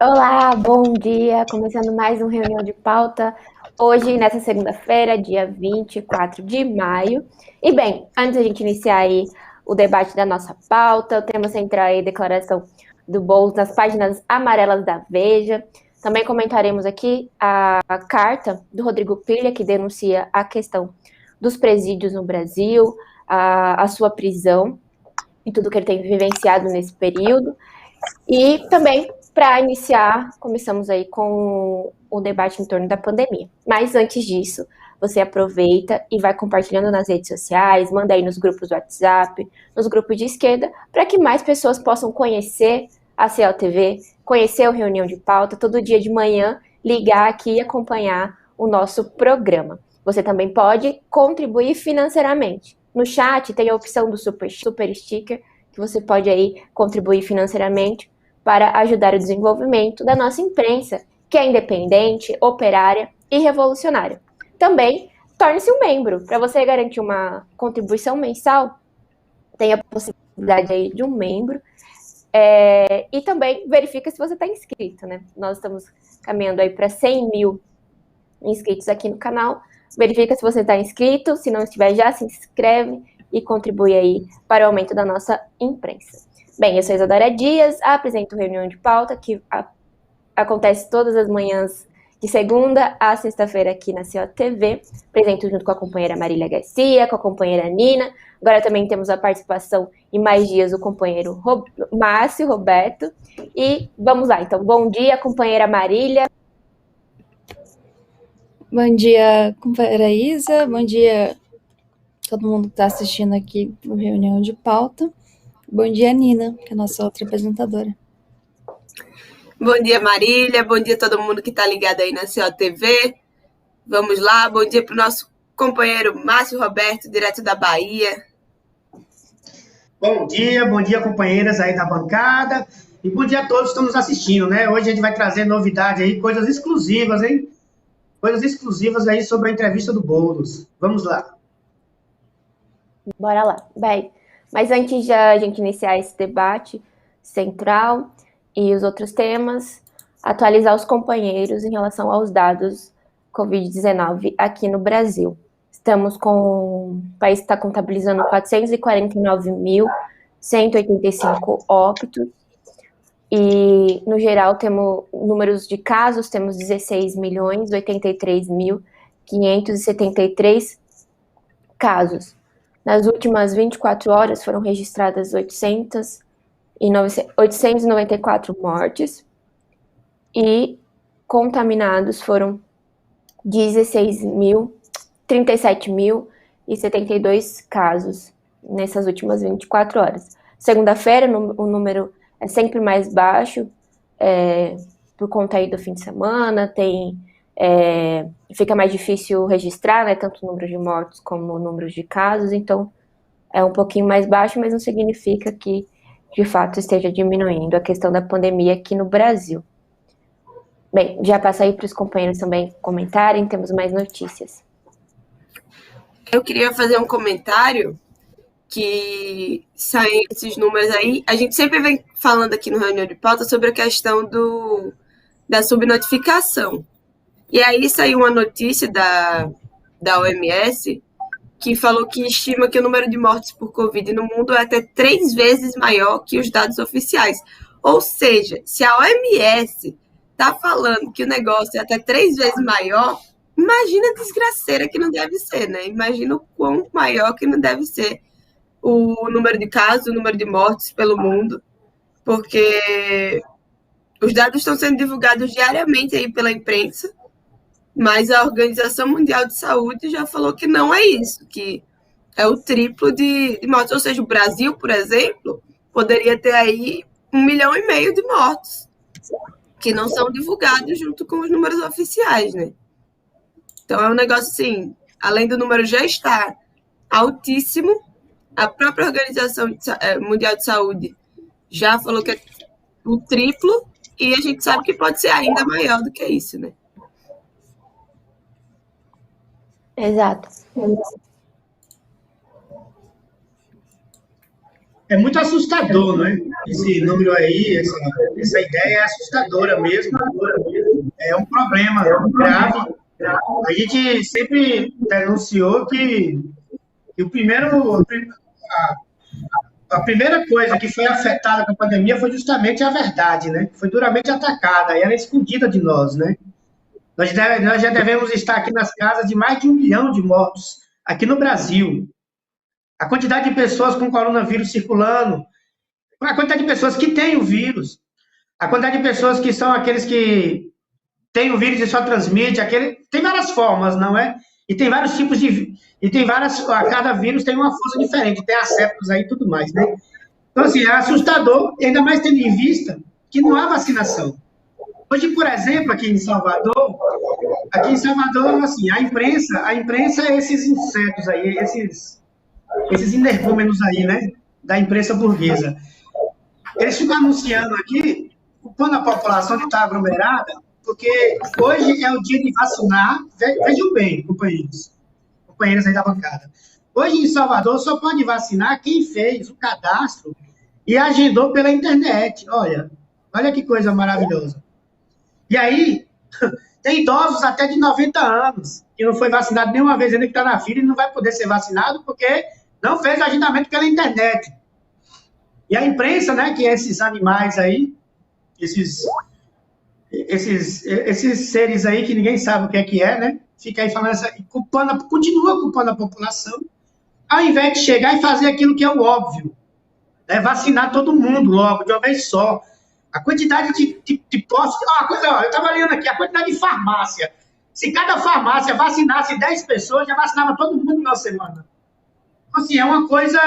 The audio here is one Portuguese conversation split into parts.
Olá, bom dia. Começando mais uma reunião de pauta. Hoje, nessa segunda-feira, dia 24 de maio. E bem, antes da gente iniciar aí o debate da nossa pauta, o tema central aí, declaração do Boulos nas páginas amarelas da Veja. Também comentaremos aqui a carta do Rodrigo Pilha, que denuncia a questão dos presídios no Brasil, a sua prisão e tudo que ele tem vivenciado nesse período. E também, para iniciar, começamos aí com o debate em torno da pandemia. Mas antes disso, você aproveita e vai compartilhando nas redes sociais, manda aí nos grupos do WhatsApp, nos grupos de esquerda, para que mais pessoas possam conhecer a CLTV, conhecer o Reunião de Pauta, todo dia de manhã, ligar aqui e acompanhar o nosso programa. Você também pode contribuir financeiramente. No chat tem a opção do super sticker, que você pode aí contribuir financeiramente para ajudar o desenvolvimento da nossa imprensa, que é independente, operária e revolucionária. Também, torne-se um membro. Para você garantir uma contribuição mensal, tem a possibilidade aí de um membro. E também verifica se você está inscrito, né? Nós estamos caminhando aí para 100 mil inscritos aqui no canal. Verifica se você está inscrito, se não estiver, já se inscreve e contribui aí para o aumento da nossa imprensa. Bem, eu sou Isadora Dias, apresento Reunião de Pauta, que acontece todas as manhãs de segunda a sexta-feira aqui na COTV. Apresento junto com a companheira Marília Garcia, com a companheira Nina. Agora também temos a participação em mais dias do companheiro Márcio Roberto. E vamos lá, então. Bom dia, companheira Marília. Bom dia, companheira Isa. Bom dia todo mundo que está assistindo aqui no Reunião de Pauta. Bom dia, Nina, que é a nossa outra apresentadora. Bom dia, Marília. Bom dia a todo mundo que está ligado aí na COTV. Vamos lá. Bom dia para o nosso companheiro Márcio Roberto, direto da Bahia. Bom dia, companheiras aí da bancada. E bom dia a todos que estão nos assistindo, né? Hoje a gente vai trazer novidade aí, coisas exclusivas, hein? Coisas exclusivas aí sobre a entrevista do Boulos. Vamos lá. Bora lá. Bem, mas antes de a gente iniciar esse debate central e os outros temas, atualizar os companheiros em relação aos dados Covid-19 aqui no Brasil. Estamos com... O país está contabilizando 449.185 óbitos e, no geral, temos números de casos, temos 16.083.573 casos. Nas últimas 24 horas foram registradas 894 mortes e contaminados foram 37.072 casos nessas últimas 24 horas. Segunda-feira, o número é sempre mais baixo, por conta aí do fim de semana, fica mais difícil registrar, né, tanto o número de mortos como o número de casos, então é um pouquinho mais baixo, mas não significa que, de fato, esteja diminuindo a questão da pandemia aqui no Brasil. Bem, já passo aí para os companheiros também comentarem, temos mais notícias. Eu queria fazer um comentário que saem esses números aí. A gente sempre vem falando aqui no Reunião de Pauta sobre a questão da subnotificação. E aí saiu uma notícia da OMS que falou que estima que o número de mortes por Covid no mundo é até 3 vezes maior que os dados oficiais. Ou seja, se a OMS está falando que o negócio é até 3 vezes maior, imagina a desgraceira que não deve ser, né? Imagina o quão maior que não deve ser o número de casos, o número de mortes pelo mundo, porque os dados estão sendo divulgados diariamente aí pela imprensa, mas a Organização Mundial de Saúde já falou que não é isso, que é o triplo de mortes. Ou seja, o Brasil, por exemplo, poderia ter aí 1,5 milhão de mortos, que não são divulgados junto com os números oficiais, né? Então é um negócio assim, além do número já estar altíssimo, a própria Organização Mundial de Saúde já falou que é o triplo, e a gente sabe que pode ser ainda maior do que isso, né? Exato. É muito assustador, né? Esse número aí, essa ideia é assustadora mesmo. É um problema grave. A gente sempre denunciou que a primeira coisa que foi afetada com a pandemia foi justamente a verdade, né? Foi duramente atacada e era escondida de nós, né? Nós já devemos estar aqui nas casas de mais de 1 milhão de mortos aqui no Brasil. A quantidade de pessoas com coronavírus circulando, a quantidade de pessoas que têm o vírus, a quantidade de pessoas que são aqueles que têm o vírus e só transmite, tem várias formas, não é? E tem vários tipos de. E tem várias. Cada vírus tem uma força diferente, tem aceptos aí e tudo mais, né? Então, assim, é assustador, ainda mais tendo em vista que não há vacinação. Hoje, por exemplo, aqui em Salvador, assim, a imprensa é esses insetos aí, esses energúmenos aí, né? Da imprensa burguesa. Eles ficam anunciando aqui, culpando a população de estar aglomerada, porque hoje é o dia de vacinar. Vejam bem, companheiros aí da bancada. Hoje em Salvador só pode vacinar quem fez o cadastro e agendou pela internet. Olha que coisa maravilhosa. E aí, tem idosos até de 90 anos que não foi vacinado nenhuma vez ainda, que está na fila e não vai poder ser vacinado porque não fez agendamento pela internet. E a imprensa, né, que é esses animais aí, esses seres aí que ninguém sabe o que é, né? Fica aí falando, continua culpando a população, ao invés de chegar e fazer aquilo que é o óbvio, né? Vacinar todo mundo logo, de uma vez só. A quantidade de postos... eu estava lendo aqui, a quantidade de farmácia. Se cada farmácia vacinasse 10 pessoas, já vacinava todo mundo na semana. Então, assim, é uma coisa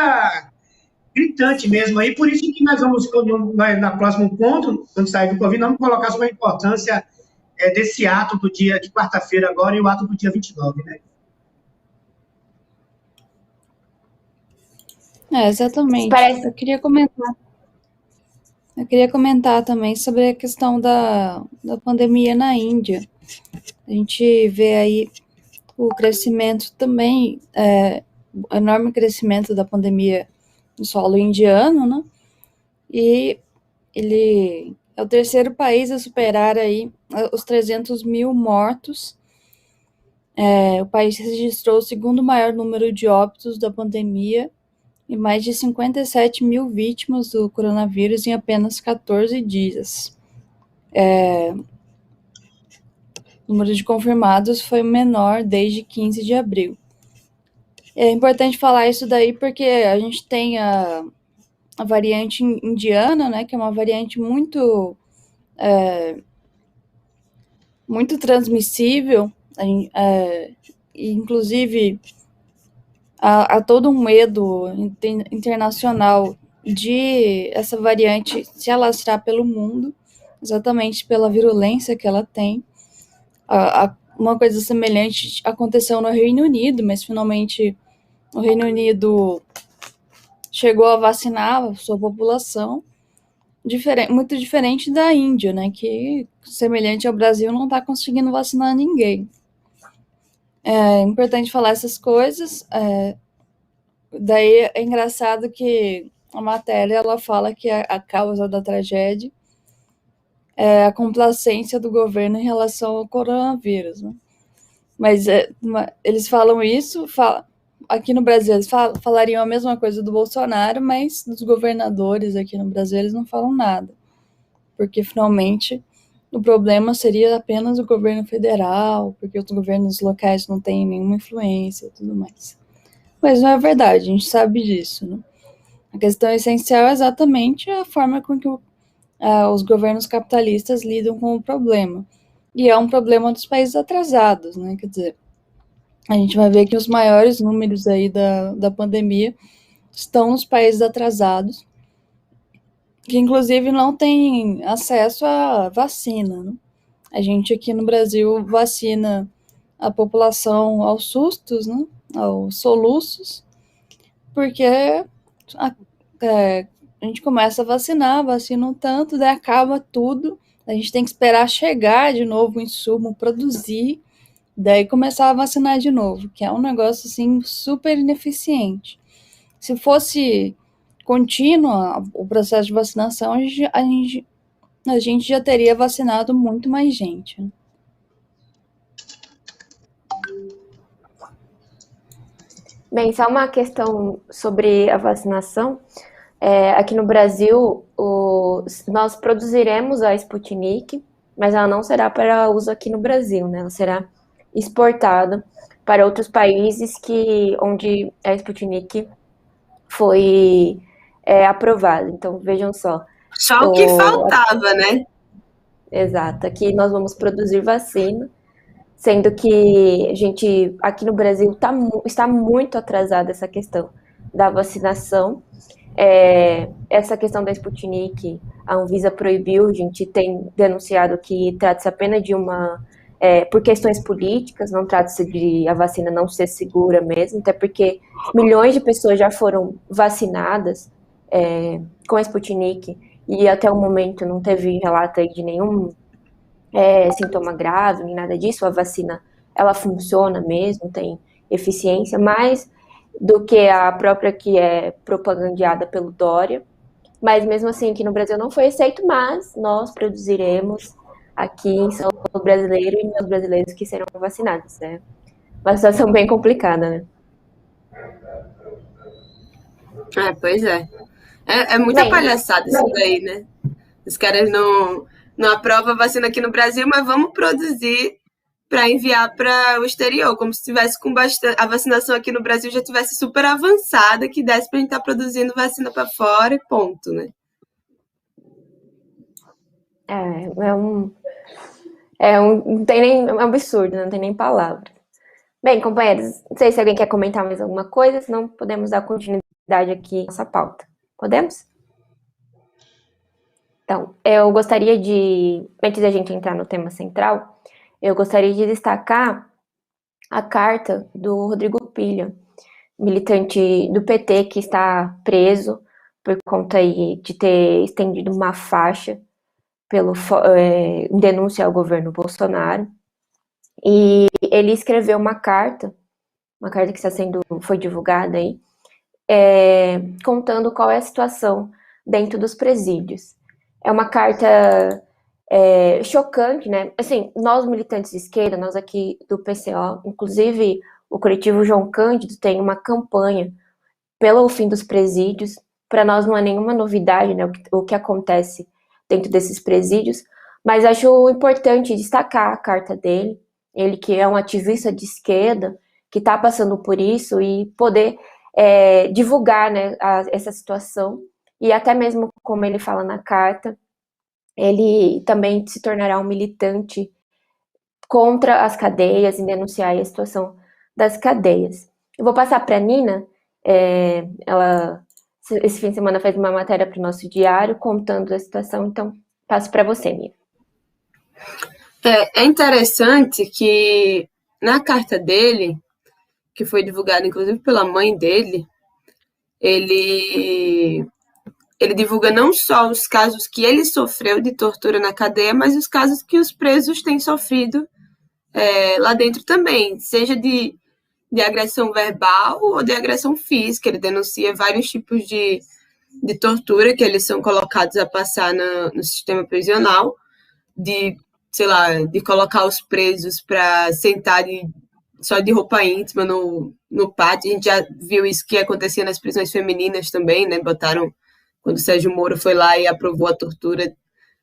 gritante mesmo aí, por isso que nós vamos, na próximo ponto, quando sair do Covid, vamos colocar sobre a importância desse ato do dia de quarta-feira agora e o ato do dia 29, né? Exatamente. Parece... Eu queria comentar também sobre a questão da pandemia na Índia. A gente vê aí o crescimento também, o enorme crescimento da pandemia no solo indiano, né? E ele é o terceiro país a superar aí os 300 mil mortos. O país registrou o segundo maior número de óbitos da pandemia e mais de 57 mil vítimas do coronavírus em apenas 14 dias. O número de confirmados foi menor desde 15 de abril. É importante falar isso daí porque a gente tem a variante indiana, né, que é uma variante muito transmissível, inclusive há todo um medo internacional de essa variante se alastrar pelo mundo, exatamente pela virulência que ela tem. Uma coisa semelhante aconteceu no Reino Unido, mas finalmente o Reino Unido chegou a vacinar a sua população, muito diferente da Índia, né, que, semelhante ao Brasil, não está conseguindo vacinar ninguém. É importante falar essas coisas. Daí é engraçado que a matéria ela fala que a causa da tragédia é a complacência do governo em relação ao coronavírus, né? Mas eles falam isso, aqui no Brasil eles falariam a mesma coisa do Bolsonaro, mas dos governadores aqui no Brasil eles não falam nada, porque finalmente o problema seria apenas o governo federal, porque os governos locais não têm nenhuma influência e tudo mais. Mas não é verdade, a gente sabe disso, né? A questão essencial é exatamente a forma com que os governos capitalistas lidam com o problema. E é um problema dos países atrasados, né? Quer dizer, a gente vai ver que os maiores números aí da pandemia estão nos países atrasados, que inclusive não têm acesso à vacina, né? A gente aqui no Brasil vacina a população aos sustos, né? Aos soluços, porque a gente começa a vacinar, vacina um tanto, daí acaba tudo, a gente tem que esperar chegar de novo o insumo, produzir, daí começar a vacinar de novo, que é um negócio assim super ineficiente. Se fosse contínua o processo de vacinação, a gente já teria vacinado muito mais gente, né? Bem, só uma questão sobre a vacinação. Aqui no Brasil, nós produziremos a Sputnik, mas ela não será para uso aqui no Brasil, né? Ela será exportada para outros países onde a Sputnik foi aprovada. Então, vejam só. Só o que faltava, né? Exato. Aqui nós vamos produzir vacina, sendo que a gente, aqui no Brasil, está muito atrasada essa questão da vacinação. Essa questão da Sputnik, a Anvisa proibiu, a gente tem denunciado que trata-se apenas de por questões políticas, não trata-se de a vacina não ser segura mesmo, até porque milhões de pessoas já foram vacinadas com a Sputnik e até o momento não teve relato aí de nenhum sintoma grave, nem nada disso. A vacina, ela funciona mesmo, tem eficiência, mais do que a própria que é propagandeada pelo Dória. Mas mesmo assim, aqui no Brasil não foi aceito, mas nós produziremos aqui em solo brasileiro e os brasileiros que serão vacinados. É uma situação bem complicada, né? Pois é. É muita Bem, palhaçada isso daí, né? Os caras não aprovam a vacina aqui no Brasil, mas vamos produzir para enviar para o exterior, como se tivesse com bastante. A vacinação aqui no Brasil já tivesse super avançada, que desse para a gente estar produzindo vacina para fora e ponto, né? Não tem nem, é um absurdo, não tem nem palavra. Bem, companheiros, não sei se alguém quer comentar mais alguma coisa, senão podemos dar continuidade aqui à nossa pauta. Podemos? Então, eu gostaria antes da gente entrar no tema central, eu gostaria de destacar a carta do Rodrigo Pilha, militante do PT que está preso por conta aí de ter estendido uma faixa em denúncia ao governo Bolsonaro. E ele escreveu uma carta que foi divulgada aí, contando qual é a situação dentro dos presídios. É uma carta chocante, né? Assim, nós militantes de esquerda, nós aqui do PCO, inclusive o coletivo João Cândido tem uma campanha pelo fim dos presídios. Para nós não é nenhuma novidade, né, o que acontece dentro desses presídios, mas acho importante destacar a carta dele, ele que é um ativista de esquerda, que está passando por isso, e poder divulgar, né, essa situação, e até mesmo como ele fala na carta, ele também se tornará um militante contra as cadeias e denunciar a situação das cadeias. Eu vou passar para a Nina, ela esse fim de semana fez uma matéria para o nosso diário contando a situação, então passo para você, Nina. É interessante que na carta dele, que foi divulgada inclusive pela mãe dele, ele divulga não só os casos que ele sofreu de tortura na cadeia, mas os casos que os presos têm sofrido lá dentro também, seja de agressão verbal ou de agressão física. Ele denuncia vários tipos de tortura que eles são colocados a passar no sistema prisional, de colocar os presos para sentar só de roupa íntima no pátio. A gente já viu isso que acontecia nas prisões femininas também, né? Quando o Sérgio Moro foi lá e aprovou a tortura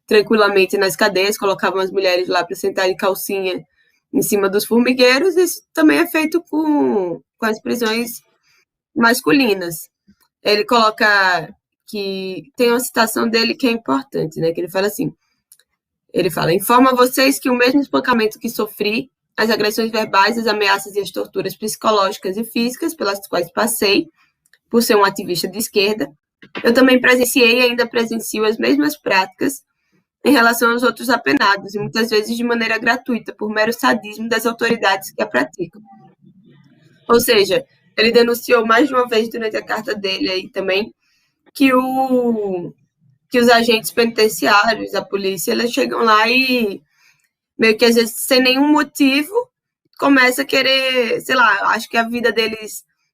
tranquilamente nas cadeias, colocavam as mulheres lá para sentar de calcinha em cima dos formigueiros. Isso também é feito com as prisões masculinas. Ele coloca que tem uma citação dele que é importante, né? Que ele fala assim, informo a vocês que o mesmo espancamento que sofri, as agressões verbais, as ameaças e as torturas psicológicas e físicas pelas quais passei, por ser um ativista de esquerda, eu também presenciei e ainda presencio as mesmas práticas em relação aos outros apenados, e muitas vezes de maneira gratuita, por mero sadismo das autoridades que a praticam. Ou seja, ele denunciou mais de uma vez durante a carta dele aí também que os agentes penitenciários, a polícia, eles chegam lá e meio que às vezes sem nenhum motivo começa a querer, sei lá, acho que a vida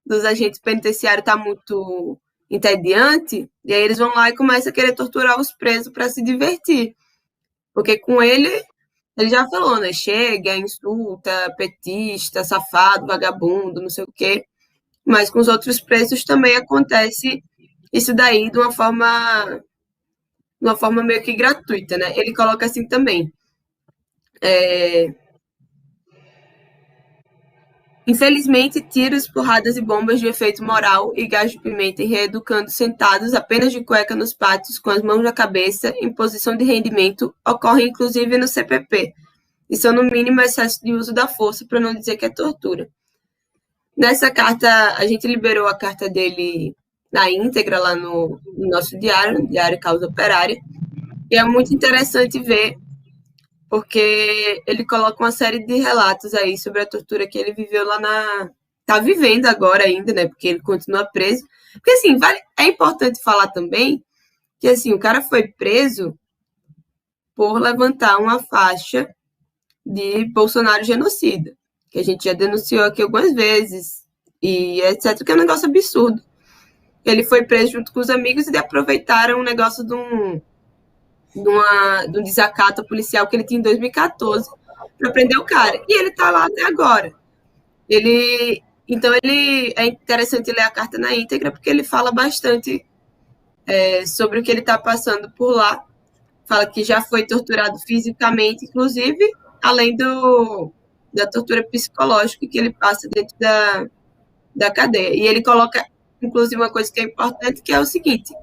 dos agentes penitenciários está muito entediante, e aí eles vão lá e começam a querer torturar os presos para se divertir. Porque com ele já falou, né? Chega, insulta, petista, safado, vagabundo, não sei o quê. Mas com os outros presos também acontece isso daí de uma forma meio que gratuita, né? Ele coloca assim também. Infelizmente, tiros, porradas e bombas de efeito moral e gás de pimenta em reeducando sentados apenas de cueca nos pátios, com as mãos na cabeça, em posição de rendimento, ocorrem inclusive no CPP, e são no mínimo excesso de uso da força, para não dizer que é tortura. Nessa carta, a gente liberou a carta dele na íntegra lá no nosso diário, no Diário Causa Operária, e é muito interessante ver, porque ele coloca uma série de relatos aí sobre a tortura que ele viveu lá tá vivendo agora ainda, né? Porque ele continua preso. Porque, assim, é importante falar também que, assim, o cara foi preso por levantar uma faixa de Bolsonaro genocida, que a gente já denunciou aqui algumas vezes, e etc., que é um negócio absurdo. Ele foi preso junto com os amigos e aproveitaram um negócio de um desacato policial que ele tinha em 2014 para prender o cara. E ele tá lá até agora. Então, é interessante ler a carta na íntegra, porque ele fala bastante sobre o que ele está passando por lá. Fala que já foi torturado fisicamente, inclusive, além da tortura psicológica que ele passa dentro da cadeia. E ele coloca, inclusive, uma coisa que é importante, que é o seguinte: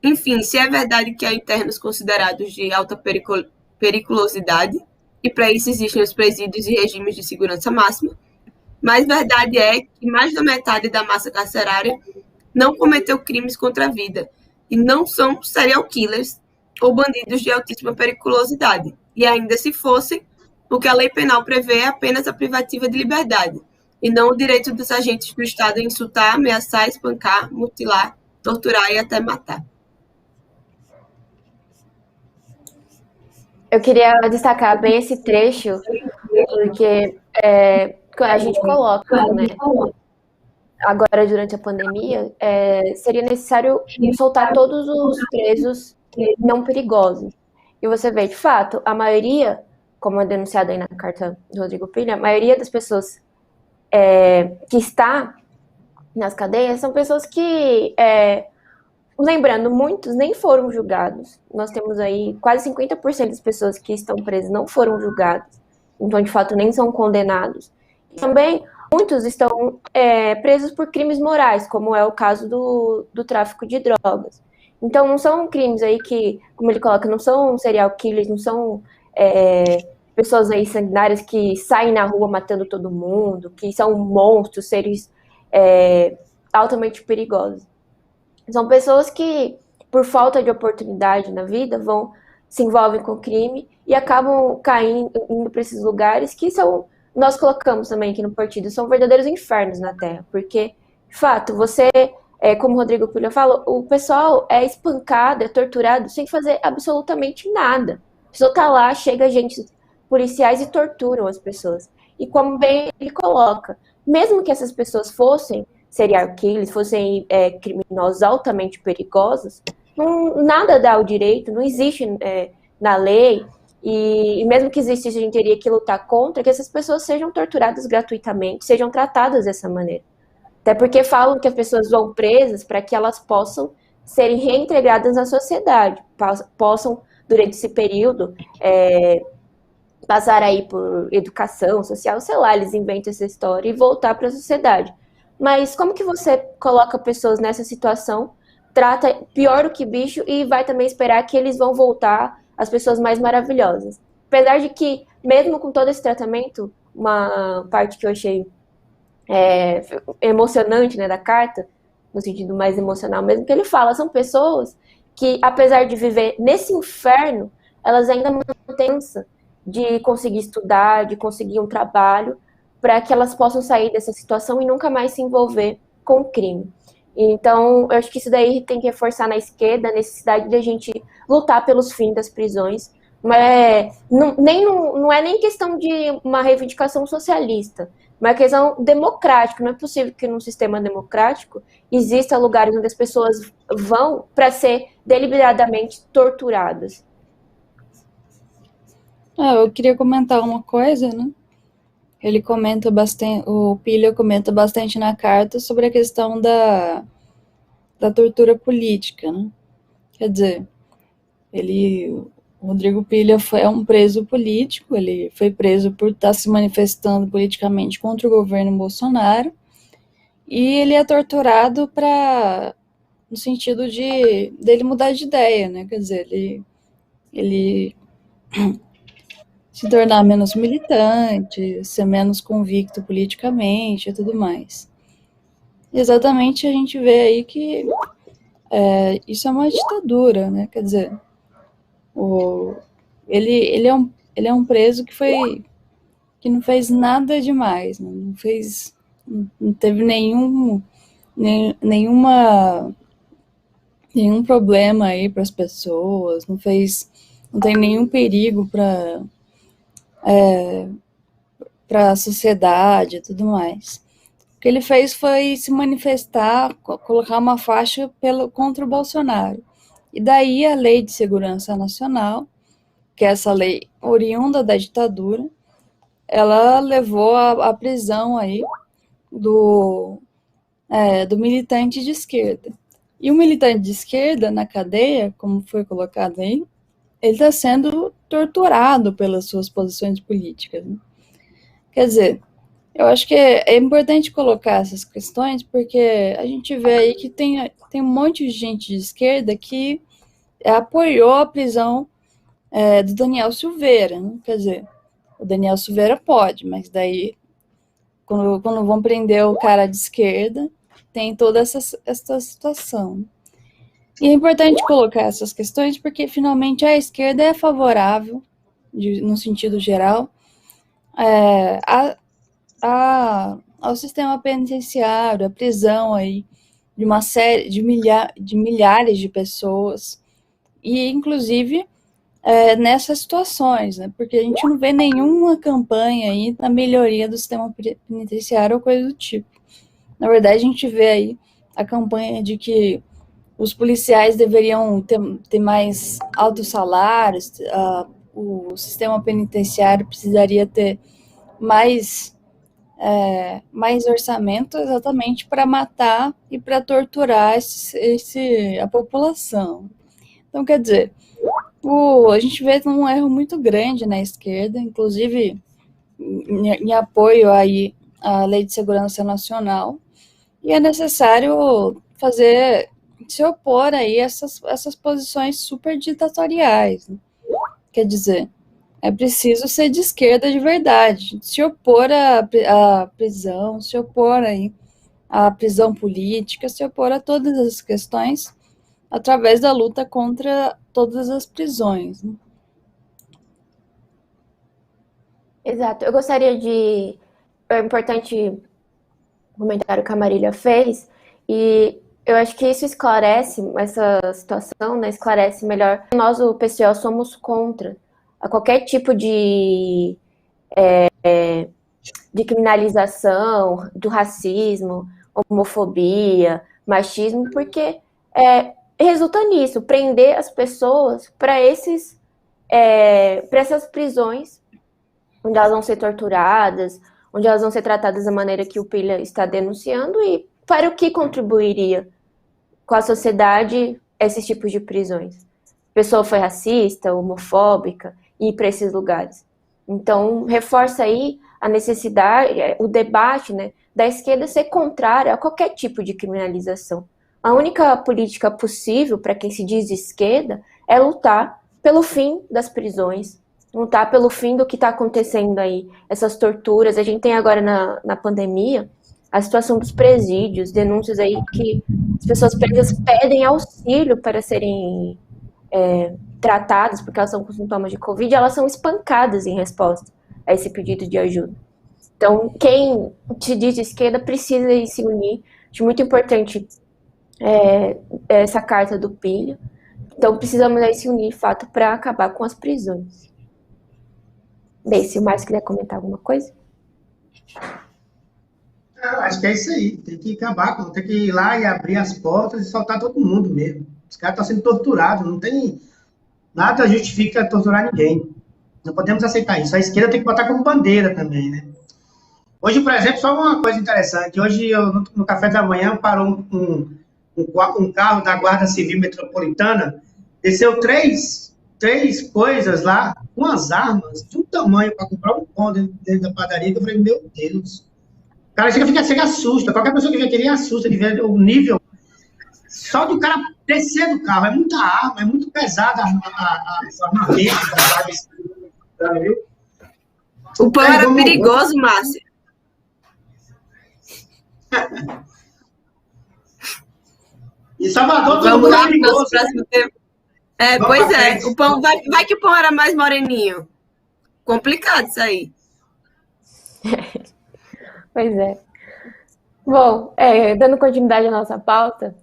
enfim, se é verdade que há internos considerados de alta periculosidade, e para isso existem os presídios e regimes de segurança máxima, mas verdade é que mais da metade da massa carcerária não cometeu crimes contra a vida e não são serial killers ou bandidos de altíssima periculosidade. E ainda se fossem, o que a lei penal prevê é apenas a privativa de liberdade, e não o direito dos agentes do Estado a insultar, ameaçar, espancar, mutilar, torturar e até matar. Eu queria destacar bem esse trecho, porque a gente coloca, né, agora durante a pandemia, seria necessário soltar todos os presos não perigosos. E você vê, de fato, a maioria, como é denunciado aí na carta do Rodrigo Pilha, a maioria das pessoas que está nas cadeias são pessoas que, lembrando, muitos nem foram julgados. Nós temos aí quase 50% das pessoas que estão presas não foram julgadas, então, de fato, nem são condenados. E também, muitos estão presos por crimes morais, como é o caso do tráfico de drogas. Então, não são crimes aí que, como ele coloca, não são serial killers, não são pessoas aí sanguinárias que saem na rua matando todo mundo, que são monstros, seres altamente perigosos. São pessoas que, por falta de oportunidade na vida, se envolvem com crime e acabam indo para esses lugares que nós colocamos também aqui no partido, são verdadeiros infernos na Terra, porque, de fato, como o Rodrigo Pilha fala, o pessoal é espancado, é torturado sem fazer absolutamente nada. A pessoa tá lá, chega agentes policiais e torturam as pessoas. E como bem ele coloca, mesmo que essas pessoas fossem serial killers, fossem criminosos altamente perigosos, nada dá o direito, não existe na lei, e mesmo que existisse, a gente teria que lutar contra que essas pessoas sejam torturadas gratuitamente, sejam tratadas dessa maneira. Até porque falam que as pessoas vão presas para que elas possam serem reintegradas na sociedade, possam, durante esse período, passar aí por educação social, sei lá, eles inventam essa história e voltar para a sociedade. Mas como que você coloca pessoas nessa situação, trata pior do que bicho e vai também esperar que eles vão voltar as pessoas mais maravilhosas? Apesar de que, mesmo com todo esse tratamento, uma parte que eu achei emocionante, né, da carta, no sentido mais emocional mesmo, que ele fala, são pessoas que, apesar de viver nesse inferno, elas ainda mantêm de conseguir estudar, de conseguir um trabalho, para que elas possam sair dessa situação e nunca mais se envolver com o crime. Então, eu acho que isso daí tem que reforçar na esquerda a necessidade de a gente lutar pelos fins das prisões. Não é nem questão de uma reivindicação socialista. uma questão democrática. Não é possível que num sistema democrático exista lugares onde as pessoas vão para ser deliberadamente torturadas. Eu queria comentar uma coisa, né? Ele comenta bastante, o Pilha comenta bastante na carta sobre a questão da tortura política, né? Quer dizer, o Rodrigo Pilha é um preso político, ele foi preso por estar se manifestando politicamente contra o governo Bolsonaro, e ele é torturado no sentido dele mudar de ideia, né? Quer dizer, ele se tornar menos militante, ser menos convicto politicamente e tudo mais. E exatamente a gente vê aí que isso é uma ditadura, né? Quer dizer, ele é um preso que não fez nada demais, né? Não teve nenhum problema aí para as pessoas, não tem nenhum perigo para a sociedade e tudo mais. O que ele fez foi se manifestar, colocar uma faixa contra o Bolsonaro. E daí a Lei de Segurança Nacional, que é essa lei oriunda da ditadura, ela levou à prisão aí do militante de esquerda. E o militante de esquerda, na cadeia, como foi colocado aí, ele está sendo torturado pelas suas posições políticas, né? Quer dizer, eu acho que é importante colocar essas questões, porque a gente vê aí que tem um monte de gente de esquerda que apoiou a prisão do Daniel Silveira, né? Quer dizer, o Daniel Silveira pode, mas daí, quando vão prender o cara de esquerda, tem toda essa situação. E é importante colocar essas questões, porque finalmente a esquerda é favorável, no sentido geral, ao sistema penitenciário, à prisão aí de uma série de milhares de pessoas, e inclusive nessas situações, né? Porque a gente não vê nenhuma campanha aí na melhoria do sistema penitenciário ou coisa do tipo. Na verdade, a gente vê aí a campanha de que os policiais deveriam ter mais altos salários, o sistema penitenciário precisaria ter mais orçamento exatamente para matar e para torturar a população. Então, quer dizer, a gente vê um erro muito grande na esquerda, inclusive em apoio aí à Lei de Segurança Nacional, e é necessário se opor aí a essas posições super ditatoriais, né? Quer dizer, é preciso ser de esquerda de verdade, se opor à prisão, se opor aí à prisão política, se opor a todas as questões através da luta contra todas as prisões, né? Exato. Eu gostaria de... É importante o comentário que a Marília fez, e eu acho que isso esclarece, essa situação, né, esclarece melhor. Nós, o PCO, somos contra a qualquer tipo de criminalização do racismo, homofobia, machismo, porque resulta nisso, prender as pessoas para essas prisões, onde elas vão ser torturadas, onde elas vão ser tratadas da maneira que o Pilha está denunciando, e para o que contribuiria com a sociedade esses tipos de prisões? A pessoa foi racista, homofóbica, e ir para esses lugares. Então, reforça aí a necessidade, o debate, né, da esquerda ser contrária a qualquer tipo de criminalização. A única política possível para quem se diz de esquerda é lutar pelo fim das prisões, lutar pelo fim do que está acontecendo aí, essas torturas. A gente tem agora na pandemia a situação dos presídios, denúncias aí que as pessoas presas pedem auxílio para serem tratadas, porque elas estão com sintomas de Covid, e elas são espancadas em resposta a esse pedido de ajuda. Então, quem se diz de esquerda precisa se unir. Acho muito importante essa carta do Pilha. Então, precisamos aí se unir, de fato, para acabar com as prisões. Bem, se o Márcio quiser comentar alguma coisa. Eu acho que é isso aí. Tem que acabar, tem que ir lá e abrir as portas e soltar todo mundo mesmo. Os caras estão sendo torturados, não tem nada justifica torturar ninguém. Não podemos aceitar isso. A esquerda tem que botar como bandeira também, né? Hoje, por exemplo, só uma coisa interessante. Hoje, no café da manhã, parou um carro da Guarda Civil Metropolitana, desceu três coisas lá, com as armas, de um tamanho, para comprar um pão dentro da padaria, que eu falei, meu Deus. O cara chega assusta. Qualquer pessoa que vê aquele assusta de ver o nível. Só do cara descer do carro. É muita arma, é muito pesada a armamento, sabe? Viu? O pão era perigoso, Márcia. Em Salvador, todo mundo é perigoso. Pois é. O pão, vai que o pão era mais moreninho. Complicado isso aí. Pois é. Bom, dando continuidade à nossa pauta,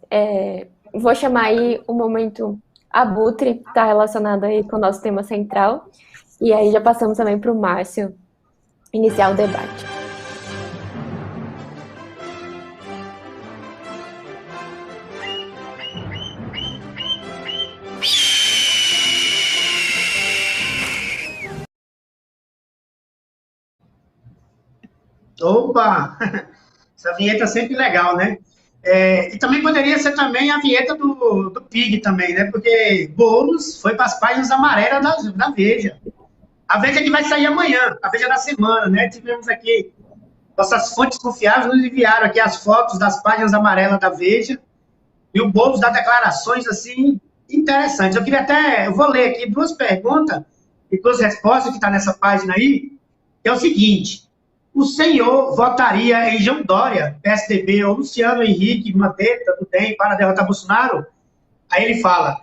vou chamar aí o momento Abutre, que está relacionado aí com o nosso tema central. E aí já passamos também para o Márcio iniciar o debate. Opa! Essa vinheta é sempre legal, né? E também poderia ser também a vinheta do Pig também, né? Porque Boulos foi para as páginas amarelas da Veja. A Veja que vai sair amanhã, a Veja da semana, né? Tivemos aqui, nossas fontes confiáveis nos enviaram aqui as fotos das páginas amarelas da Veja e o Boulos dá declarações, assim, interessantes. Eu vou ler aqui duas perguntas e duas respostas que estão nessa página aí, que é o seguinte: o senhor votaria em João Dória, PSDB, ou Luciano Henrique Mandetta, do DEM, para derrotar Bolsonaro? Aí ele fala,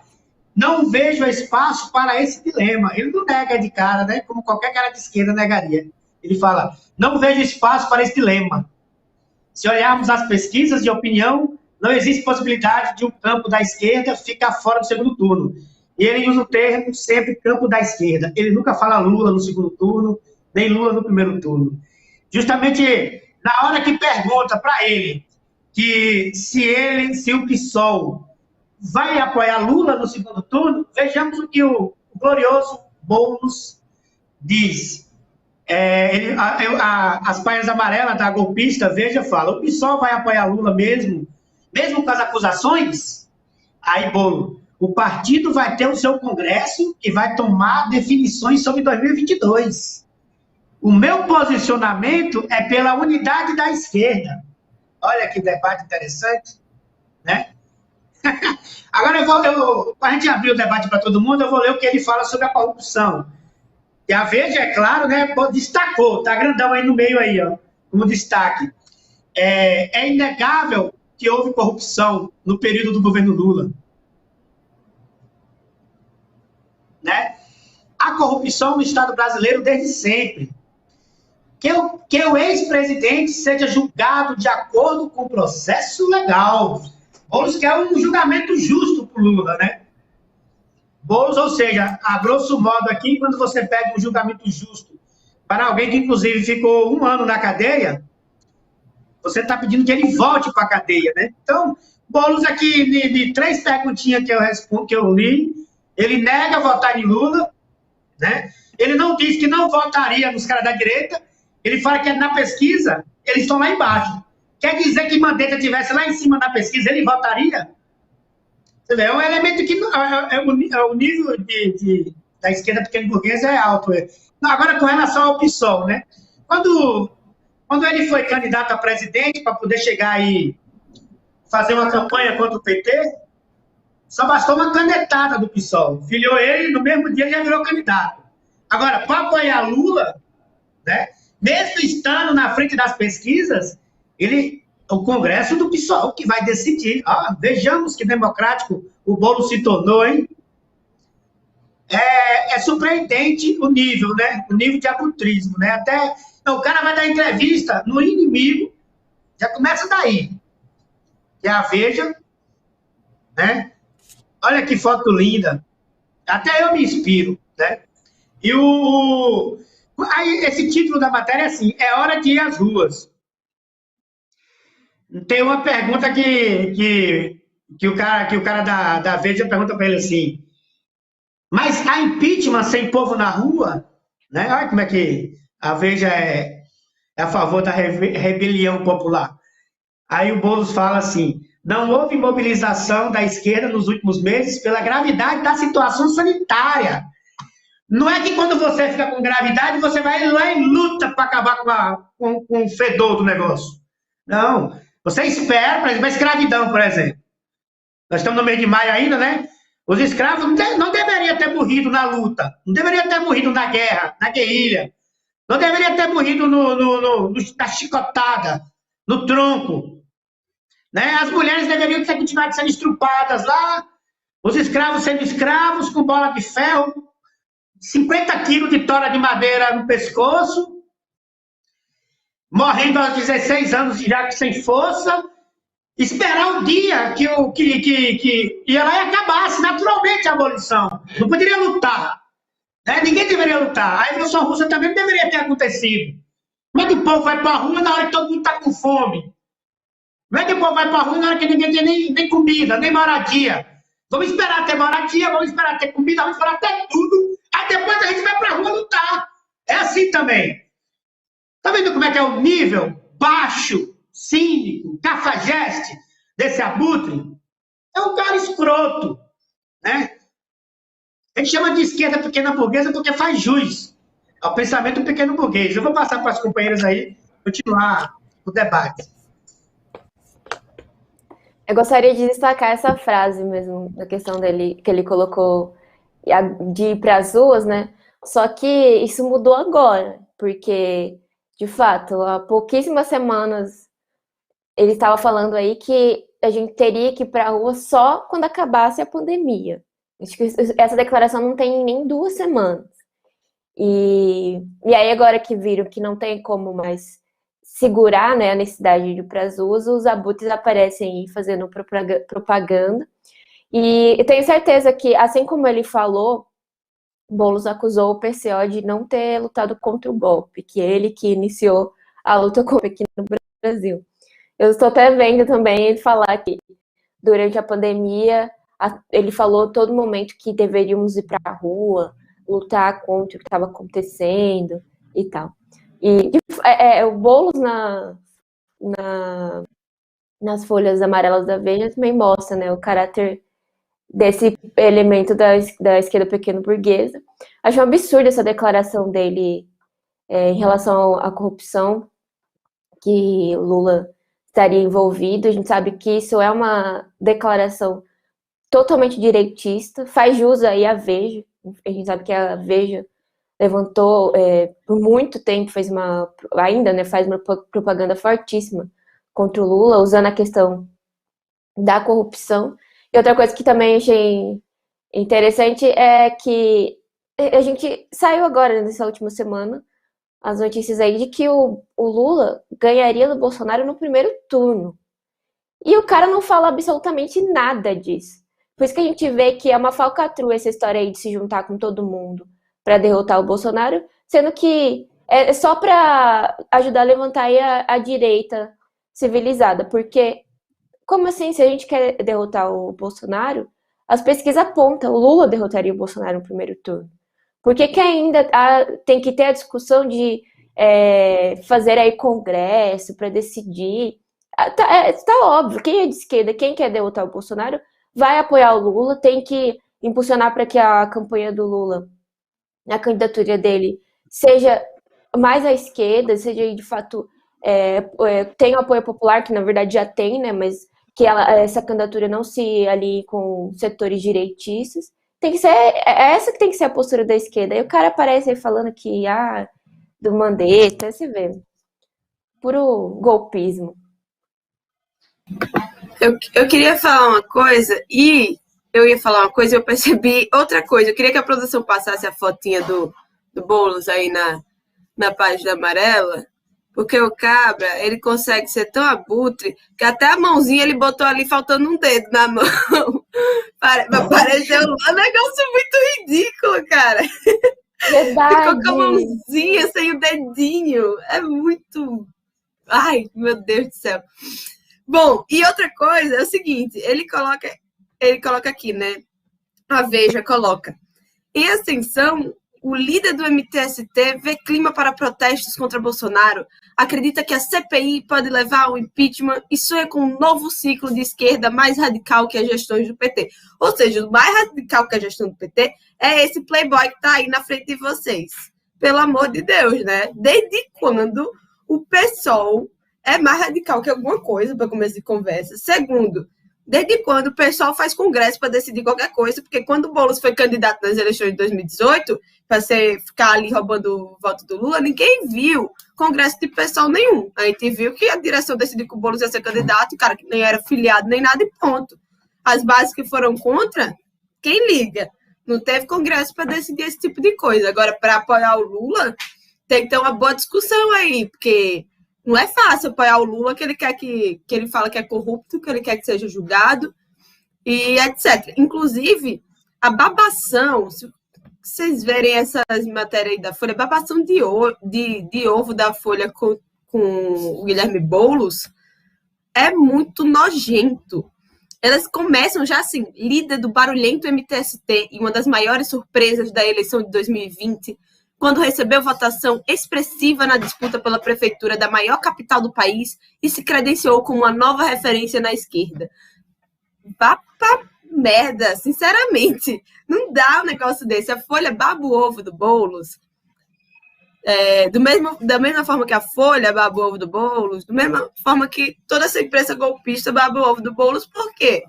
não vejo espaço para esse dilema. Ele não nega de cara, né? Como qualquer cara de esquerda negaria. Ele fala, não vejo espaço para esse dilema. Se olharmos as pesquisas de opinião, não existe possibilidade de um campo da esquerda ficar fora do segundo turno. E ele usa o termo sempre campo da esquerda. Ele nunca fala Lula no segundo turno, nem Lula no primeiro turno. Justamente na hora que pergunta para ele que se o PSOL vai apoiar Lula no segundo turno, vejamos o que o glorioso Boulos diz. As páginas amarelas da golpista, Veja, fala, o PSOL vai apoiar Lula mesmo com as acusações? Aí, Boulos, o partido vai ter o seu congresso e vai tomar definições sobre 2022. O meu posicionamento é pela unidade da esquerda. Olha que debate interessante, né? Agora, para a gente abrir o debate para todo mundo, eu vou ler o que ele fala sobre a corrupção. E a Veja, é claro, né, destacou, tá grandão aí no meio aí, ó, como destaque. É inegável que houve corrupção no período do governo Lula. Né? Há corrupção no Estado brasileiro desde sempre. Que o ex-presidente seja julgado de acordo com o processo legal. Boulos quer um julgamento justo para o Lula, né? Boulos, ou seja, a grosso modo aqui, quando você pega um julgamento justo para alguém que, inclusive, ficou 1 ano na cadeia, você está pedindo que ele volte para a cadeia, né? Então, Boulos aqui, de 3 perguntinhas que eu li, ele nega votar em Lula, né? Ele não diz que não votaria nos caras da direita. Ele fala que na pesquisa, eles estão lá embaixo. Quer dizer que Mandetta estivesse lá em cima na pesquisa, ele votaria? Você vê, é um elemento que o nível da esquerda pequeno-burguesa é alto. Agora, com relação ao PSOL, né? Quando ele foi candidato a presidente, para poder chegar e fazer uma campanha contra o PT, só bastou uma canetada do PSOL. Filiou ele, no mesmo dia ele já virou candidato. Agora, para apoiar Lula, né? Mesmo estando na frente das pesquisas, o Congresso do PSOL que vai decidir. Vejamos que democrático o Boulos se tornou, hein? É surpreendente o nível, né? O nível de abutrismo, né? Até o cara vai dar entrevista no inimigo, já começa daí. Que é a Veja, né? Olha que foto linda. Até eu me inspiro, né? E aí, esse título da matéria é assim, é hora de ir às ruas. Tem uma pergunta que o cara da Veja pergunta para ele assim, mas há impeachment sem povo na rua? Né? Olha como é que a Veja é a favor da rebelião popular. Aí o Boulos fala assim, não houve mobilização da esquerda nos últimos meses pela gravidade da situação sanitária. Não é que quando você fica com gravidade, você vai lá e luta para acabar com o fedor do negócio. Não. Você espera, por exemplo, a escravidão, por exemplo. Nós estamos no mês de maio ainda, né? Os escravos não deveriam ter morrido na luta, não deveriam ter morrido na guerra, na guerrilha, não deveriam ter morrido na chicotada, no tronco. Né? As mulheres deveriam ter continuado sendo estrupadas lá, os escravos sendo escravos, com bola de ferro, 50 quilos de tora de madeira no pescoço, morrendo aos 16 anos já sem força, esperar o dia que ela ia acabasse naturalmente a abolição. Não poderia lutar. Né? Ninguém deveria lutar. A Revolução Russa também não deveria ter acontecido. Como é que o povo vai para a rua na hora que todo mundo está com fome? Como é que o povo vai para a rua na hora que ninguém tem nem comida, nem moradia? Vamos esperar ter moradia, vamos esperar ter comida, vamos esperar ter tudo. Aí depois a gente vai para a rua lutar. É assim também. Tá vendo como é que é o nível baixo, cínico, cafajeste desse abutre? É um cara escroto, né? A gente chama de esquerda pequena burguesa porque faz jus ao pensamento pequeno burguês. Eu vou passar para as companheiras aí continuar o debate. Eu gostaria de destacar essa frase mesmo, da questão dele, que ele colocou de ir para as ruas, né? Só que isso mudou agora, porque, de fato, há pouquíssimas semanas ele estava falando aí que a gente teria que ir para a rua só quando acabasse a pandemia. Acho que essa declaração não tem nem 2 semanas. E aí agora que viram que não tem como mais segurar, né, a necessidade de ir para as ruas, os abutres aparecem aí fazendo propaganda. E eu tenho certeza que, assim como ele falou, Boulos acusou o PCO de não ter lutado contra o golpe, que é ele que iniciou a luta contra aqui no Brasil. Eu estou até vendo também ele falar que durante a pandemia ele falou a todo momento que deveríamos ir para a rua, lutar contra o que estava acontecendo e tal. E o Boulos nas folhas amarelas da Veja também mostra, né, o caráter desse elemento da esquerda pequeno-burguesa. Acho um absurdo essa declaração dele em relação à corrupção, que Lula estaria envolvido. A gente sabe que isso é uma declaração totalmente direitista, faz jus aí à Veja. A gente sabe que a Veja levantou por muito tempo, ainda, né, faz uma propaganda fortíssima contra o Lula, usando a questão da corrupção. E outra coisa que também achei interessante é que a gente saiu agora, nessa última semana, as notícias aí de que o Lula ganharia do Bolsonaro no primeiro turno. E o cara não fala absolutamente nada disso. Por isso que a gente vê que é uma falcatrua essa história aí de se juntar com todo mundo para derrotar o Bolsonaro, sendo que é só para ajudar a levantar aí a direita civilizada. Porque, como assim, se a gente quer derrotar o Bolsonaro, as pesquisas apontam, o Lula derrotaria o Bolsonaro no primeiro turno. Por que ainda tem que ter a discussão de fazer aí congresso para decidir? Tá óbvio, quem é de esquerda, quem quer derrotar o Bolsonaro, vai apoiar o Lula, tem que impulsionar para que a campanha do Lula, a candidatura dele, seja mais à esquerda, seja de fato tem o apoio popular, que na verdade já tem, né, mas que essa candidatura não se alie com setores direitistas. Tem que ser essa que tem que ser a postura da esquerda. Aí o cara aparece aí falando que do Mandetta, você vê, puro golpismo. Eu queria falar uma coisa e eu percebi outra coisa. Eu queria que a produção passasse a fotinha do Boulos aí na página amarela, porque o cabra, ele consegue ser tão abutre que até a mãozinha ele botou ali faltando um dedo na mão. Pareceu um negócio muito ridículo, cara. Verdade. Ficou com a mãozinha sem o dedinho. É muito... Ai, meu Deus do céu. Bom, e outra coisa é o seguinte, ele coloca aqui, né? A Veja coloca. Em ascensão, o líder do MTST vê clima para protestos contra Bolsonaro, acredita que a CPI pode levar ao impeachment e sonha com um novo ciclo de esquerda mais radical que as gestões do PT. Ou seja, o mais radical que a gestão do PT é esse playboy que está aí na frente de vocês. Pelo amor de Deus, né? Desde quando o PSOL é mais radical que alguma coisa, para começo de conversa? Segundo, desde quando o pessoal faz congresso para decidir qualquer coisa? Porque quando o Boulos foi candidato nas eleições de 2018, para ficar ali roubando o voto do Lula, ninguém viu congresso de pessoal nenhum. A gente viu que a direção decidiu que o Boulos ia ser candidato, o cara que nem era filiado nem nada e ponto. As bases que foram contra, quem liga? Não teve congresso para decidir esse tipo de coisa. Agora, para apoiar o Lula, tem que ter uma boa discussão aí, porque não é fácil apoiar o Lula, que ele quer que ele fala que é corrupto, que ele quer que seja julgado, e etc. Inclusive, a babação, se vocês verem essas matérias aí da Folha, babação de ovo da Folha com o Guilherme Boulos é muito nojento. Elas começam já assim, líder do barulhento MTST e uma das maiores surpresas da eleição de 2020, quando recebeu votação expressiva na disputa pela prefeitura da maior capital do país e se credenciou como uma nova referência na esquerda. Vá pra merda, sinceramente. Não dá um negócio desse. A Folha baba o ovo do Boulos. Da mesma forma que a Folha baba o ovo do Boulos, da mesma forma que toda essa imprensa golpista baba o ovo do Boulos. Por quê?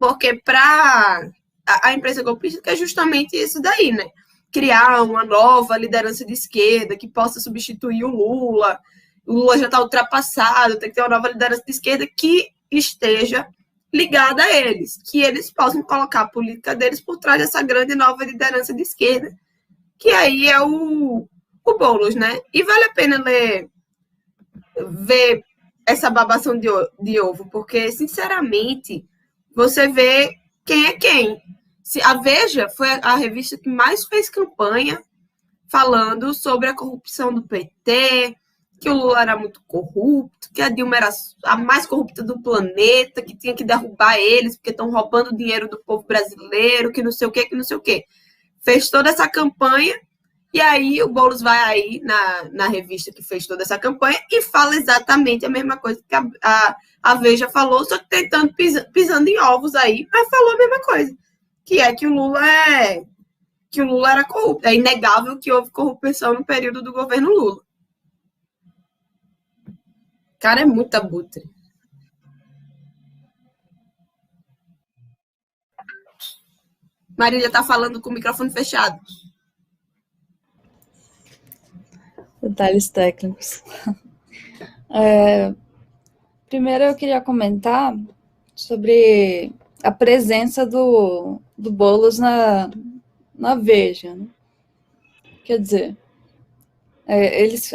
Porque para a imprensa golpista que é justamente isso daí, né? Criar uma nova liderança de esquerda que possa substituir o Lula. O Lula já está ultrapassado, tem que ter uma nova liderança de esquerda que esteja ligada a eles, que eles possam colocar a política deles por trás dessa grande nova liderança de esquerda, que aí é o Boulos, né? E vale a pena ver essa babação de ovo, porque, sinceramente, você vê quem é quem. A Veja foi a revista que mais fez campanha falando sobre a corrupção do PT, que o Lula era muito corrupto, que a Dilma era a mais corrupta do planeta, que tinha que derrubar eles, porque estão roubando o dinheiro do povo brasileiro, que não sei o quê, que não sei o quê. Fez toda essa campanha, e aí o Boulos vai aí na revista que fez toda essa campanha e fala exatamente a mesma coisa que a Veja falou, só que tentando pisando em ovos aí, mas falou a mesma coisa, que é que o Lula era corrupto. É inegável que houve corrupção no período do governo Lula. Cara, é muito abutre. Marília tá falando com o microfone fechado. Detalhes técnicos. Primeiro eu queria comentar sobre a presença do Boulos na Veja, né? Quer dizer,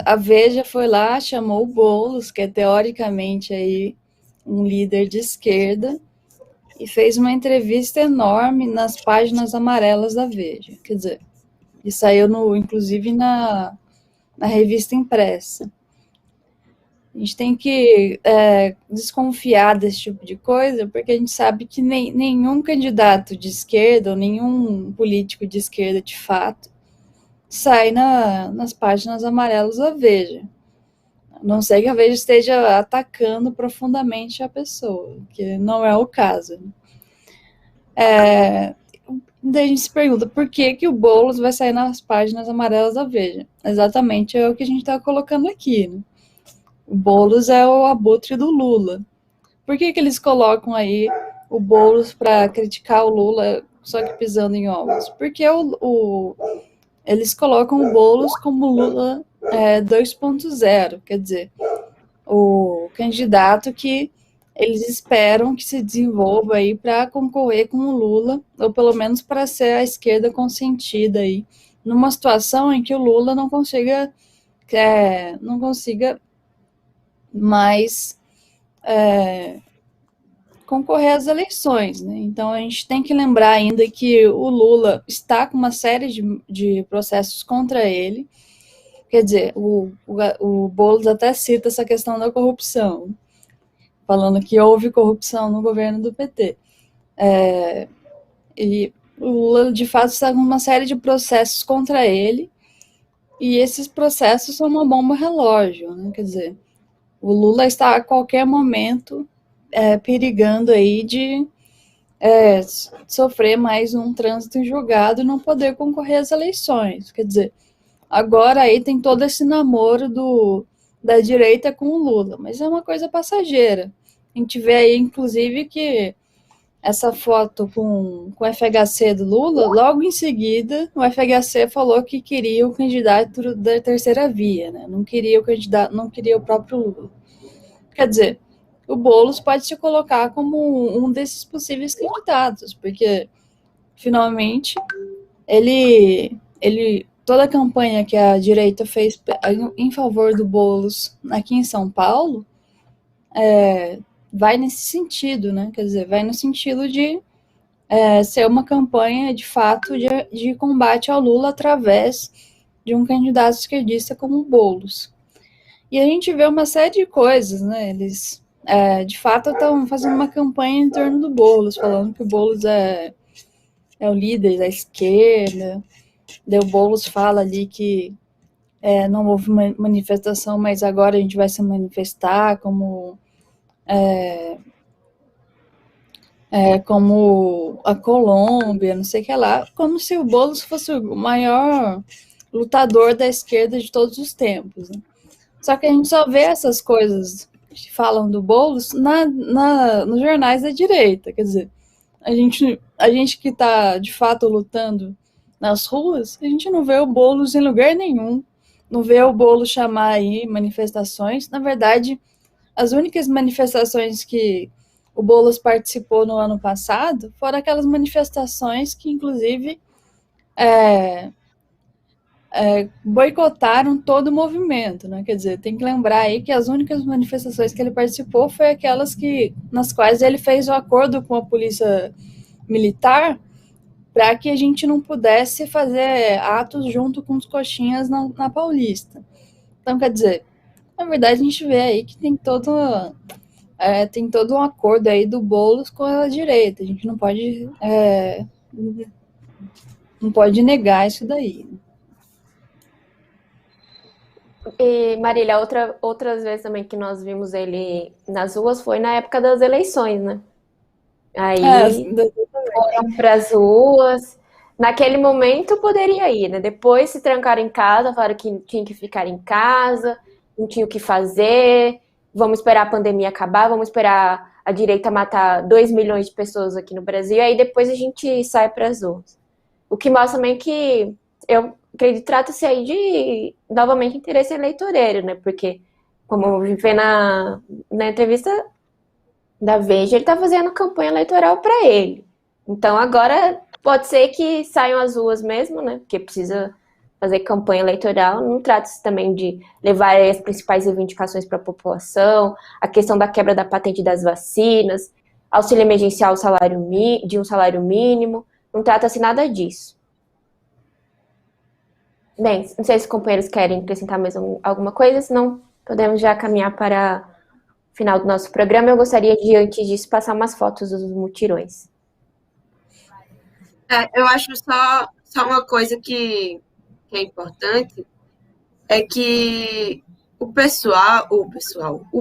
a Veja foi lá, chamou o Boulos, que é teoricamente aí um líder de esquerda, e fez uma entrevista enorme nas páginas amarelas da Veja. Quer dizer, e saiu inclusive na revista impressa. A gente tem que desconfiar desse tipo de coisa, porque a gente sabe que nenhum candidato de esquerda, ou nenhum político de esquerda, de fato, sai nas páginas amarelas da Veja. A não ser que a Veja esteja atacando profundamente a pessoa, que não é o caso. Daí a gente se pergunta, por que o Boulos vai sair nas páginas amarelas da Veja? Exatamente é o que a gente está colocando aqui, né? O Boulos é o abutre do Lula. Por que eles colocam aí o Boulos para criticar o Lula, só que pisando em ovos? Porque eles colocam o Boulos como Lula 2.0, quer dizer, o candidato que eles esperam que se desenvolva aí para concorrer com o Lula, ou pelo menos para ser a esquerda consentida aí, numa situação em que o Lula não consiga mais concorrer às eleições, né? Então a gente tem que lembrar ainda que o Lula está com uma série de processos contra ele. Quer dizer, o Boulos até cita essa questão da corrupção. falando que houve corrupção no governo do PT. E o Lula, de fato, está com uma série de processos contra ele, e esses processos são uma bomba relógio, né? Quer dizer, o Lula está a qualquer momento perigando aí de sofrer mais um trânsito em julgado e não poder concorrer às eleições. Quer dizer, agora aí tem todo esse namoro da direita com o Lula, mas é uma coisa passageira. A gente vê aí, inclusive, que essa foto com o FHC do Lula, logo em seguida, o FHC falou que queria o candidato da terceira via, né? Não queria o candidato, não queria o próprio Lula. Quer dizer, o Boulos pode se colocar como um desses possíveis candidatos, porque, finalmente, toda a campanha que a direita fez em favor do Boulos aqui em São Paulo vai nesse sentido, né? Quer dizer, vai no sentido de ser uma campanha, de fato, de combate ao Lula através de um candidato esquerdista como o Boulos. E a gente vê uma série de coisas, né? Eles, de fato, estão fazendo uma campanha em torno do Boulos, falando que o Boulos é o líder da esquerda. Daí o Boulos fala ali que não houve manifestação, mas agora a gente vai se manifestar como a Colômbia, não sei o que lá, como se o Boulos fosse o maior lutador da esquerda de todos os tempos, né? Só que a gente só vê essas coisas que falam do Boulos nos jornais da direita. Quer dizer, a gente que está, de fato, lutando nas ruas, a gente não vê o Boulos em lugar nenhum, não vê o Boulos chamar aí manifestações. Na verdade, as únicas manifestações que o Boulos participou no ano passado foram aquelas manifestações que, inclusive, boicotaram todo o movimento, né? Quer dizer, tem que lembrar aí que as únicas manifestações que ele participou foi aquelas nas quais ele fez o acordo com a polícia militar para que a gente não pudesse fazer atos junto com os coxinhas na Paulista. Então, quer dizer, na verdade a gente vê aí que tem todo um acordo aí do Boulos com a direita. A gente não pode negar isso daí. E, Marília, outras vezes também que nós vimos ele nas ruas foi na época das eleições, né? Aí foram para as ruas. Naquele momento poderia ir, né? Depois se trancaram em casa, falaram que tinha que ficar em casa, não tinha o que fazer, vamos esperar a pandemia acabar, vamos esperar a direita matar 2 milhões de pessoas aqui no Brasil, e aí depois a gente sai para as ruas. O que mostra também que eu acredito, trata-se aí de, novamente, interesse eleitoreiro, né? Porque, como eu vi na entrevista da Veja, ele está fazendo campanha eleitoral para ele. Então, agora, pode ser que saiam às ruas mesmo, né? Porque precisa fazer campanha eleitoral. Não trata-se também de levar as principais reivindicações para a população, a questão da quebra da patente das vacinas, auxílio emergencial de um salário mínimo. Não trata-se nada disso. Bem, não sei se os companheiros querem acrescentar mais alguma coisa, senão podemos já caminhar para o final do nosso programa. Eu gostaria de, antes disso, passar umas fotos dos mutirões. Eu acho só uma coisa que é importante, é que o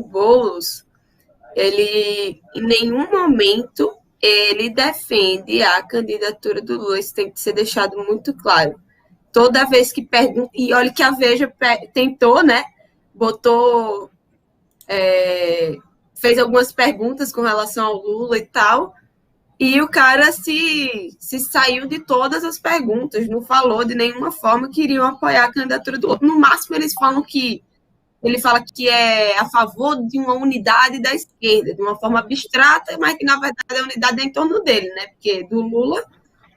Boulos, ele, em nenhum momento, ele defende a candidatura do Lula. Isso tem que ser deixado muito claro. Toda vez que pergunta, e olha que a Veja tentou, né? Fez algumas perguntas com relação ao Lula e tal, e o cara se saiu de todas as perguntas, não falou de nenhuma forma que iriam apoiar a candidatura do Lula. No máximo, ele fala que é a favor de uma unidade da esquerda, de uma forma abstrata, mas que, na verdade, a unidade é em torno dele, né? Porque do Lula,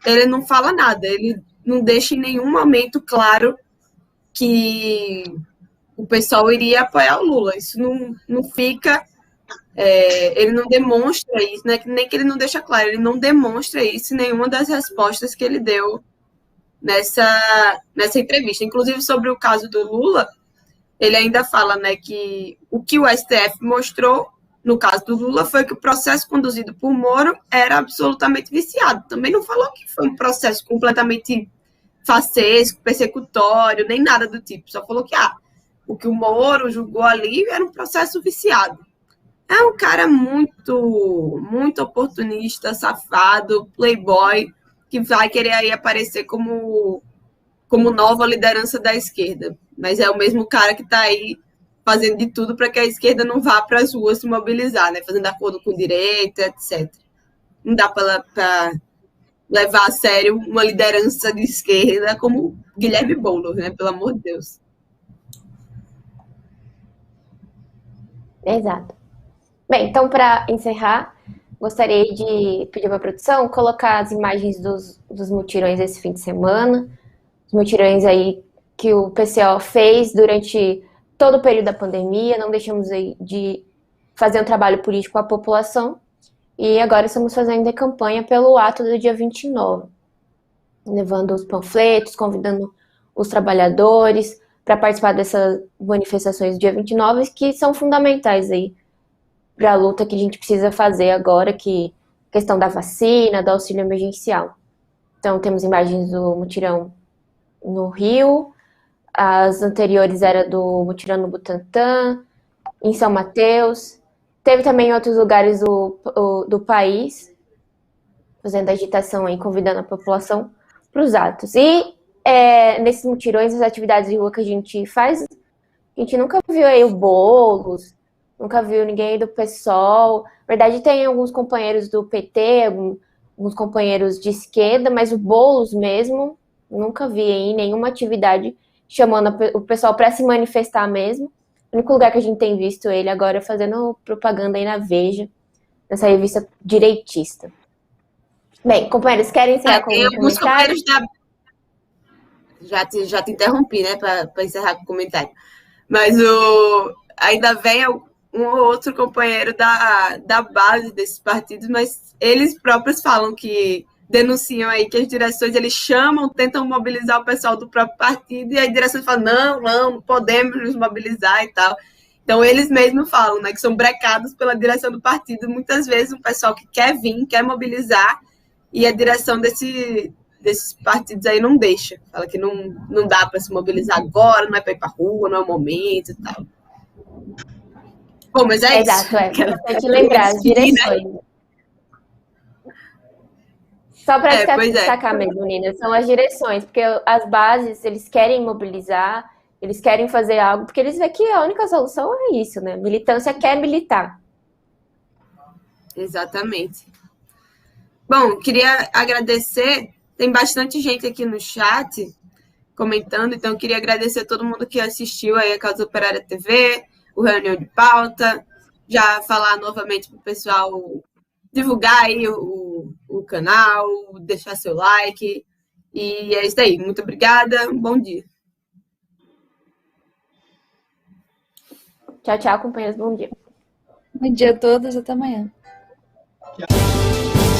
ele não fala nada, ele não deixa em nenhum momento claro que o pessoal iria apoiar o Lula. Isso não fica... ele não demonstra isso, né? Nem que ele não deixa claro, ele não demonstra isso em nenhuma das respostas que ele deu nessa entrevista. Inclusive, sobre o caso do Lula, ele ainda fala, né, que o STF mostrou no caso do Lula, foi que o processo conduzido por Moro era absolutamente viciado. Também não falou que foi um processo completamente facesco, persecutório, nem nada do tipo. Só falou que o que o Moro julgou ali era um processo viciado. É um cara muito, muito oportunista, safado, playboy, que vai querer aí aparecer como nova liderança da esquerda. Mas é o mesmo cara que está aí fazendo de tudo para que a esquerda não vá para as ruas se mobilizar, né? Fazendo acordo com direita, etc. Não dá para levar a sério uma liderança de esquerda como Guilherme Boulos, né? Pelo amor de Deus. Exato. Bem, então, para encerrar, gostaria de pedir para a produção colocar as imagens dos mutirões esse fim de semana, os mutirões aí que o PCO fez durante todo o período da pandemia, não deixamos aí de fazer um trabalho político com a população, e agora estamos fazendo a campanha pelo ato do dia 29, levando os panfletos, convidando os trabalhadores para participar dessas manifestações do dia 29, que são fundamentais aí para a luta que a gente precisa fazer agora, que questão da vacina, do auxílio emergencial. Então, temos imagens do mutirão no Rio, as anteriores era do mutirão no Butantã, em São Mateus, teve também em outros lugares do país, fazendo agitação aí, convidando a população para os atos. E nesses mutirões, as atividades de rua que a gente faz, a gente nunca viu aí o Boulos, nunca viu ninguém do PSOL. Na verdade, tem alguns companheiros do PT, alguns companheiros de esquerda, mas o Boulos mesmo, nunca vi aí nenhuma atividade chamando o pessoal para se manifestar mesmo. O único lugar que a gente tem visto ele agora é fazendo propaganda aí na Veja, nessa revista direitista. Bem, companheiros, querem encerrar com Tem um alguns comentário? companheiros já te interrompi, né, para encerrar com o comentário. Mas ainda vem um ou outro companheiro da base desses partidos, mas eles próprios falam que denunciam aí que as direções, eles chamam, tentam mobilizar o pessoal do próprio partido, e a direção fala, não podemos nos mobilizar e tal. Então, eles mesmos falam, né, que são brecados pela direção do partido. Muitas vezes, um pessoal que quer vir, quer mobilizar, e a direção desses partidos aí não deixa. Fala que não dá para se mobilizar agora, não é para ir para rua, não é o momento e tal. Bom, mas é Exato, isso. é importante lembrar as direções. Né? Só para destacar mesmo, Nina, são as direções, porque as bases, eles querem mobilizar, eles querem fazer algo, porque eles veem que a única solução é isso, né? Militância quer militar. Exatamente. Bom, queria agradecer, tem bastante gente aqui no chat comentando, então eu queria agradecer a todo mundo que assistiu aí a Causa Operária TV, o Reunião de Pauta, já falar novamente para o pessoal divulgar aí o canal, deixar seu like, e é isso aí. Muito obrigada, bom dia. Tchau, tchau, companheiros, bom dia. Bom dia a todos, até amanhã. Tchau.